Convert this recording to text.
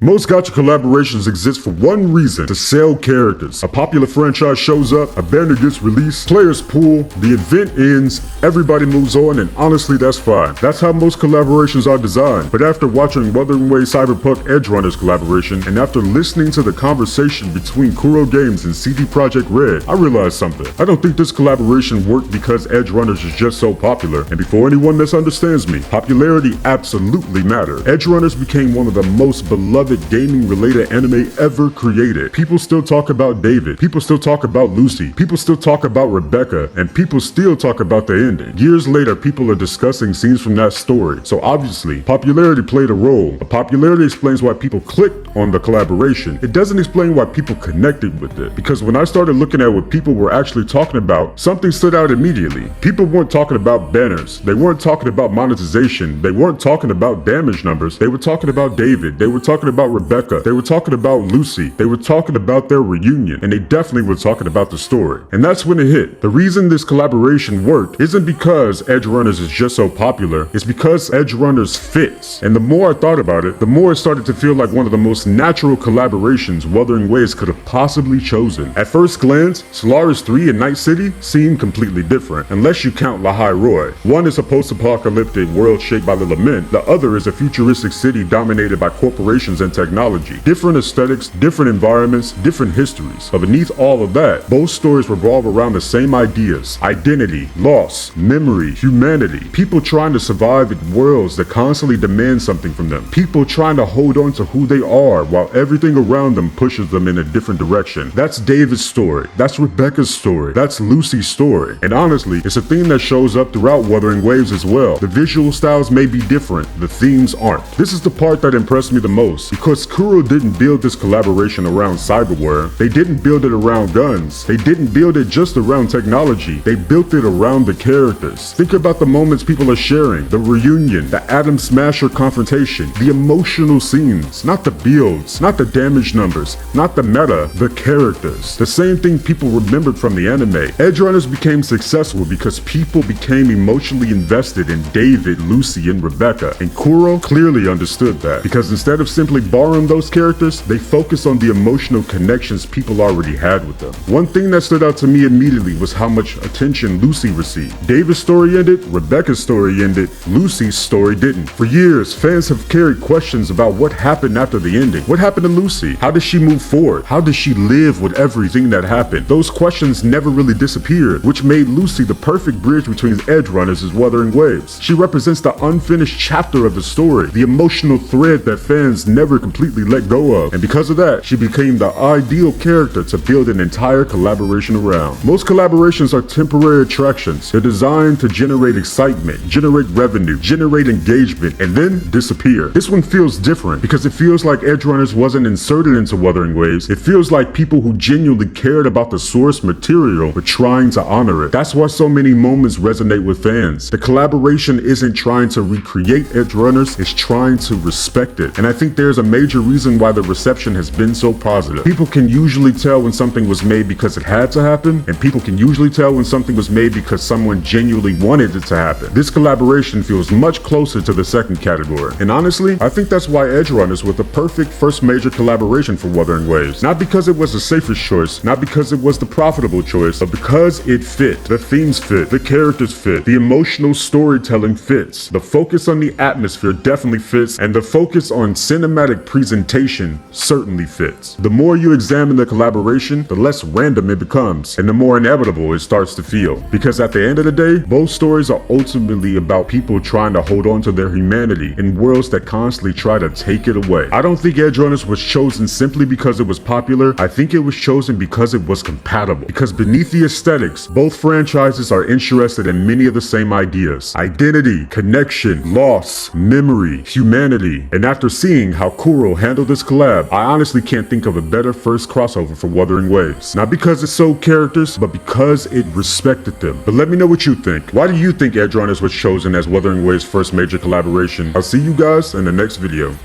Most gacha collaborations exist for one reason: to sell characters. A popular franchise shows up, a banner gets released, players pool, the event ends, everybody moves on, and honestly that's fine. That's how most collaborations are designed. But after watching Wuthering Waves Cyberpunk Edgerunners collaboration, and after listening to the conversation between Kuro Games and CD Projekt Red, I realized something. I don't think this collaboration worked because Edgerunners is just so popular, and before anyone misunderstands me, popularity absolutely mattered. Edgerunners became one of the most beloved gaming-related anime ever created. People still talk about David, people still talk about Lucy, people still talk about Rebecca, and people still talk about the ending. Years later, people are discussing scenes from that story. So obviously, popularity played a role. But popularity explains why people clicked on the collaboration. It doesn't explain why people connected with it. Because when I started looking at what people were actually talking about, something stood out immediately. People weren't talking about banners. They weren't talking about monetization. They weren't talking about damage numbers. They were talking about David. They were talking about Rebecca. They were talking about Lucy. They were talking about their reunion. And they definitely were talking about the story. And that's when it hit. The reason this collaboration worked isn't because Edgerunners is just so popular. It's because Edgerunners fits. And the more I thought about it, the more it started to feel like one of the most natural collaborations Wuthering Waves could have possibly chosen. At first glance, Solaris 3 and Night City seem completely different, unless you count Lahai Roi. One is a post-apocalyptic world shaped by the lament. The other is a futuristic city dominated by corporations and technology. Different aesthetics, different environments, different histories. But beneath all of that, both stories revolve around the same ideas: identity, loss, memory, humanity. People trying to survive in worlds that constantly demand something from them. People trying to hold on to who they are while everything around them pushes them in a different direction. That's David's story. That's Rebecca's story. That's Lucy's story. And honestly, it's a theme that shows up throughout Wuthering Waves as well. The visual styles may be different, the themes aren't. This is the part that impressed me the most, because Kuro didn't build this collaboration around cyberware. They didn't build it around guns. They didn't build it just around technology. They built it around the characters. Think about the moments people are sharing, the reunion, the Atom Smasher confrontation, the emotional scenes, not the builds, not the damage numbers, not the meta, the characters. The same thing people remembered from the anime. Edgerunners became successful because people became emotionally invested in David, Lucy, and Rebecca, and Kuro clearly understood that, because instead of simply borrowing those characters, they focused on the emotional connections people already had with them. One thing that stood out to me immediately was how much attention Lucy received. David's story ended, Rebecca's story ended, Lucy's story didn't. For years, fans have carried questions about what happened after the ending. What happened to Lucy? How did she move forward? How did she live with everything that happened? Those questions never really disappeared, which made Lucy the perfect bridge between Edgerunners and Wuthering Waves. She represents the unfinished chapter of the story, the emotional thread that fans never completely let go of. And because of that, she became the ideal character to build an entire collaboration around. Most collaborations are temporary attractions. They're designed to generate excitement, generate revenue, generate engagement, and then disappear. This one feels different because it feels like Edgerunners wasn't inserted into Wuthering Waves. It feels like people who genuinely cared about the source material were trying to honor it. That's why so many moments resonate with fans. The collaboration isn't trying to recreate Edgerunners, it's trying to respect it. And I think there's a major reason why the reception has been so positive. People can usually tell when something was made because it had to happen, and people can usually tell when something was made because someone genuinely wanted it to happen. This collaboration feels much closer to the second category. And honestly, I think that's why Edgerunners was the perfect first major collaboration for Wuthering Waves. Not because it was the safest choice, not because it was the profitable choice, but because it fit. The themes fit, the characters fit, the emotional storytelling fits, the focus on the atmosphere definitely fits, and the focus on cinematic presentation certainly fits. The more you examine the collaboration, the less random it becomes, and the more inevitable it starts to feel. Because at the end of the day, both stories are ultimately about people trying to hold on to their humanity in worlds that constantly try to take it away. I don't think Edgerunners was chosen simply because it was popular. I think it was chosen because it was compatible. Because beneath the aesthetics, both franchises are interested in many of the same ideas: identity, connection, loss, memory, humanity. And after seeing how Kuro handled this collab, I honestly can't think of a better first crossover for Wuthering Waves. Not because it sold characters, but because it respected them. But let me know what you think. Why do you think Edgerunners was chosen as Wuthering Waves' first major collaboration? I'll see you guys in the next video.